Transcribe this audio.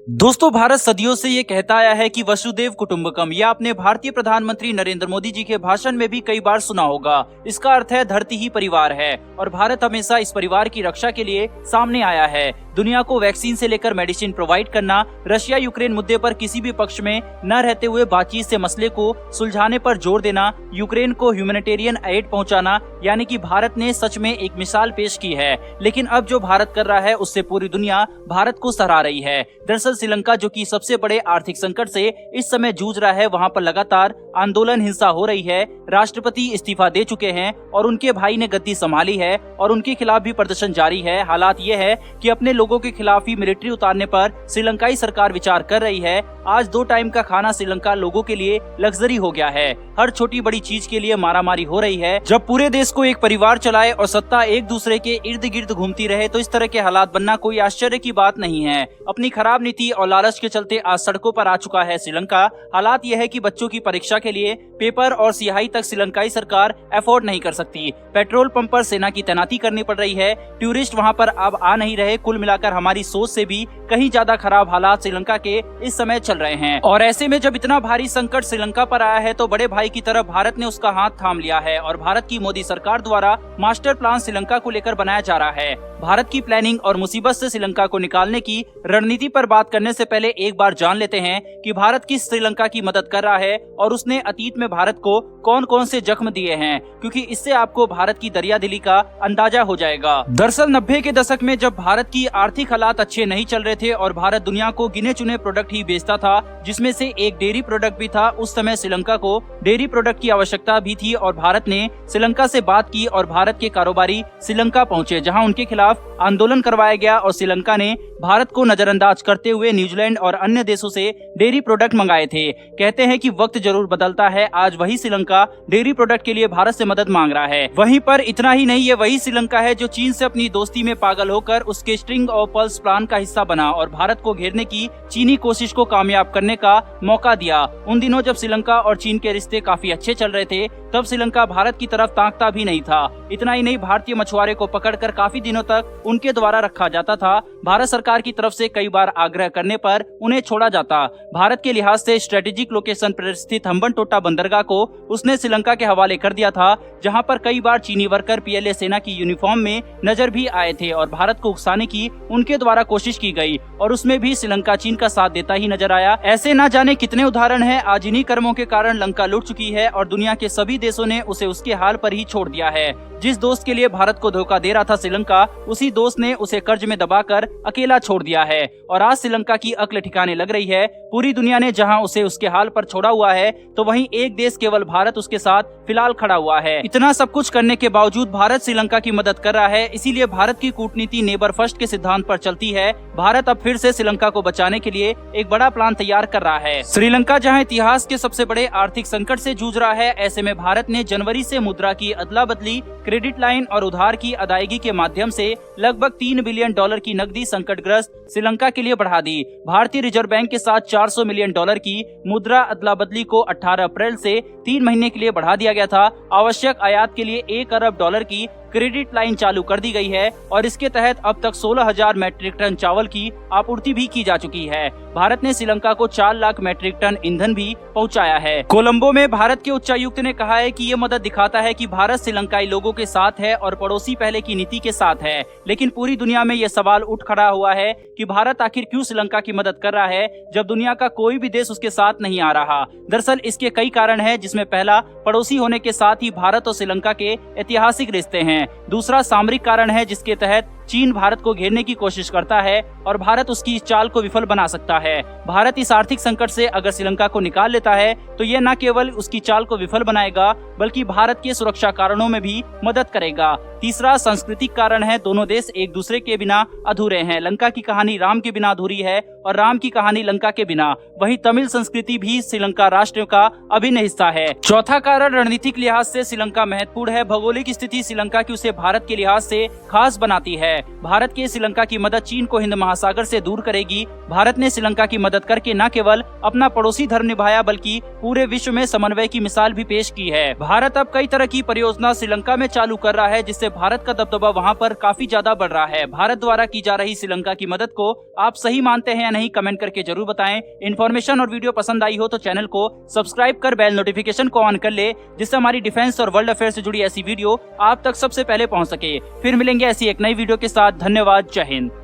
दोस्तों, भारत सदियों से ये कहता आया है कि वसुदेव कुटुंबकम। यह आपने भारतीय प्रधानमंत्री नरेंद्र मोदी जी के भाषण में भी कई बार सुना होगा। इसका अर्थ है धरती ही परिवार है और भारत हमेशा इस परिवार की रक्षा के लिए सामने आया है। दुनिया को वैक्सीन से लेकर मेडिसिन प्रोवाइड करना, रशिया यूक्रेन मुद्दे पर किसी भी पक्ष में न रहते हुए बातचीत से मसले को सुलझाने पर जोर देना, यूक्रेन को ह्यूमैनिटेरियन एड पहुंचाना, यानी कि भारत ने सच में एक मिसाल पेश की है। लेकिन अब जो भारत कर रहा है उससे पूरी दुनिया भारत को सराह रही है। दरअसल श्रीलंका, जो कि सबसे बड़े आर्थिक संकट से इस समय जूझ रहा है, वहां पर लगातार आंदोलन, हिंसा हो रही है। राष्ट्रपति इस्तीफा दे चुके हैं और उनके भाई ने गद्दी संभाली है और उनके खिलाफ भी प्रदर्शन जारी है। हालात ये है कि अपने लोगों के खिलाफ ही मिलिट्री उतारने पर श्रीलंकाई सरकार विचार कर रही है। आज 2 टाइम का खाना श्रीलंका लोगों के लिए लग्जरी हो गया है। हर छोटी बड़ी चीज के लिए मारामारी हो रही है। जब पूरे देश को एक परिवार चलाए और सत्ता एक दूसरे के इर्द गिर्द घूमती रहे तो इस तरह के हालात बनना कोई आश्चर्य की बात नहीं है। अपनी खराब नीति और लालच के चलते आज सड़कों पर आ चुका है श्रीलंका। हालात यह है कि बच्चों की परीक्षा के लिए पेपर और स्याही तक श्रीलंकाई सरकार अफोर्ड नहीं कर सकती। पेट्रोल पंप पर सेना की तैनाती करनी पड़ रही है। टूरिस्ट वहां पर अब आ नहीं रहे। कुल मिलाकर हमारी सोच से भी कहीं ज्यादा खराब हालात श्रीलंका के इस समय चल रहे हैं। और ऐसे में जब इतना भारी संकट श्रीलंका पर आया है तो बड़े भाई की तरह भारत ने उसका हाथ थाम लिया है और भारत की मोदी सरकार द्वारा मास्टर प्लान श्रीलंका को लेकर बनाया जा रहा है। भारत की प्लानिंग और मुसीबत से श्रीलंका को निकालने की रणनीति पर बात करने से पहले एक बार जान लेते हैं कि भारत किस श्रीलंका की मदद कर रहा है और उसने अतीत में भारत को कौन कौन से जख्म दिए हैं, क्योंकि इससे आपको भारत की दरियादिली का अंदाजा हो जाएगा। दरअसल 90 के दशक में जब भारत की आर्थिक हालात अच्छे नहीं चल रहे थे और भारत दुनिया को गिने चुने प्रोडक्ट ही बेचता था, जिसमें से एक डेयरी प्रोडक्ट भी था, उस समय श्रीलंका को डेयरी प्रोडक्ट की आवश्यकता भी थी और भारत ने श्रीलंका से बात की और भारत के कारोबारी श्रीलंका पहुंचे, जहां उनके खिलाफ आंदोलन करवाया गया और श्रीलंका ने भारत को नजरअंदाज करते हुए न्यूजीलैंड और अन्य देशों से डेयरी प्रोडक्ट मंगाए थे। कहते हैं कि वक्त जरूर बदलता है। आज वही श्रीलंका डेयरी प्रोडक्ट के लिए भारत से मदद मांग रहा है। वहीं पर इतना ही नहीं, ये वही श्रीलंका है जो चीन से अपनी दोस्ती में पागल होकर उसके स्ट्रिंग ऑफ पर्ल्स प्लान का हिस्सा बना और भारत को घेरने की चीनी कोशिश को कामयाब करने का मौका दिया। उन दिनों जब श्रीलंका और चीन के रिश्ते काफी अच्छे चल रहे थे, तब श्रीलंका भारत की तरफ ताकता भी नहीं था। इतना ही नहीं, भारतीय मछुआरे को पकड़कर काफी दिनों तक उनके द्वारा रखा जाता था। भारत सरकार की तरफ से कई बार आग्रह करने पर उन्हें छोड़ा जाता। भारत के लिहाज से स्ट्रेटेजिक लोकेशन पर स्थित हम्बनटोटा बंदरगाह को उसने श्रीलंका के हवाले कर दिया था, जहां पर कई बार चीनी वर्कर पीएलए सेना की यूनिफॉर्म में नजर भी आए थे और भारत को उकसाने की उनके द्वारा कोशिश की गई और उसमें भी श्रीलंका चीन का साथ देता ही नजर आया। ऐसे न जाने कितने उदाहरण हैं। आज इन्हीं कर्मों के कारण लंका लुट चुकी है और दुनिया के सभी देशों ने उसे उसके हाल पर ही छोड़ दिया है। जिस दोस्त के लिए भारत को धोखा दे रहा था श्रीलंका, उसी दोस्त ने उसे कर्ज में दबाकर अकेला छोड़ दिया है और आज श्रीलंका की अक्ल ठिकाने लग रही है। पूरी दुनिया ने जहां उसे उसके हाल पर छोड़ा हुआ है, तो वहीं एक देश केवल भारत उसके साथ फिलहाल खड़ा हुआ है। इतना सब कुछ करने के बावजूद भारत श्रीलंका की मदद कर रहा है। इसीलिए भारत की कूटनीति नेबर फर्स्ट के सिद्धांत पर चलती है। भारत अब फिर से श्रीलंका को बचाने के लिए एक बड़ा प्लान तैयार कर रहा है। श्रीलंका जहां इतिहास के सबसे बड़े आर्थिक संकट से जूझ रहा है, ऐसे में भारत ने जनवरी से मुद्रा की अदला बदली, क्रेडिट लाइन और उधार की अदायगी के माध्यम से लगभग $3 बिलियन की नकदी संकटग्रस्त श्रीलंका के लिए बढ़ा दी। भारतीय रिजर्व बैंक के साथ $400 मिलियन की मुद्रा अदला बदली को 18 अप्रैल से 3 महीने के लिए बढ़ा दिया गया था। आवश्यक आयात के लिए $1 अरब की क्रेडिट लाइन चालू कर दी गई है और इसके तहत अब तक 16,000 मैट्रिक टन चावल की आपूर्ति भी की जा चुकी है। भारत ने श्रीलंका को 4 लाख मैट्रिक टन ईंधन भी पहुंचाया है। कोलंबो में भारत के उच्चायुक्त ने कहा है कि ये मदद दिखाता है कि भारत श्रीलंकाई लोगों के साथ है और पड़ोसी पहले की नीति के साथ है। लेकिन पूरी दुनिया में ये सवाल उठ खड़ा हुआ है कि भारत आखिर क्यों श्रीलंका की मदद कर रहा है जब दुनिया का कोई भी देश उसके साथ नहीं आ रहा। दरअसल इसके कई कारण हैं, जिसमें पहला पड़ोसी होने के साथ ही भारत और श्रीलंका के ऐतिहासिक रिश्ते हैं। दूसरा सामरिक कारण है, जिसके तहत चीन भारत को घेरने की कोशिश करता है और भारत उसकी इस चाल को विफल बना सकता है। भारत इस आर्थिक संकट से अगर श्रीलंका को निकाल लेता है तो यह न केवल उसकी चाल को विफल बनाएगा बल्कि भारत के सुरक्षा कारणों में भी मदद करेगा। तीसरा सांस्कृतिक कारण है। दोनों देश एक दूसरे के बिना अधूरे हैं। लंका की कहानी राम के बिना अधूरी है और राम की कहानी लंका के बिना। वहीं तमिल संस्कृति भी श्रीलंका राष्ट्र का अभिन्न हिस्सा है। चौथा कारण रणनीतिक लिहाज से श्रीलंका महत्वपूर्ण है। भौगोलिक स्थिति श्रीलंका की उसे भारत के लिहाज से खास बनाती है। है। भारत की श्रीलंका की मदद चीन को हिंद महासागर से दूर करेगी। भारत ने श्रीलंका की मदद करके न केवल अपना पड़ोसी धर्म निभाया बल्कि पूरे विश्व में समन्वय की मिसाल भी पेश की है। भारत अब कई तरह की परियोजना श्रीलंका में चालू कर रहा है, जिससे भारत का दबदबा वहां पर काफी ज्यादा बढ़ रहा है। भारत द्वारा की जा रही श्रीलंका की मदद को आप सही मानते हैं या नहीं, कमेंट करके जरूर बताएं। इन्फॉर्मेशन और वीडियो पसंद आई हो तो चैनल को सब्सक्राइब कर बेल नोटिफिकेशन को ऑन कर ले, जिससे हमारी डिफेंस और वर्ल्ड अफेयर से जुड़ी ऐसी वीडियो आप तक सबसे पहले पहुंच सके। फिर मिलेंगे ऐसी एक नई वीडियो के साथ। धन्यवाद। जय हिंद।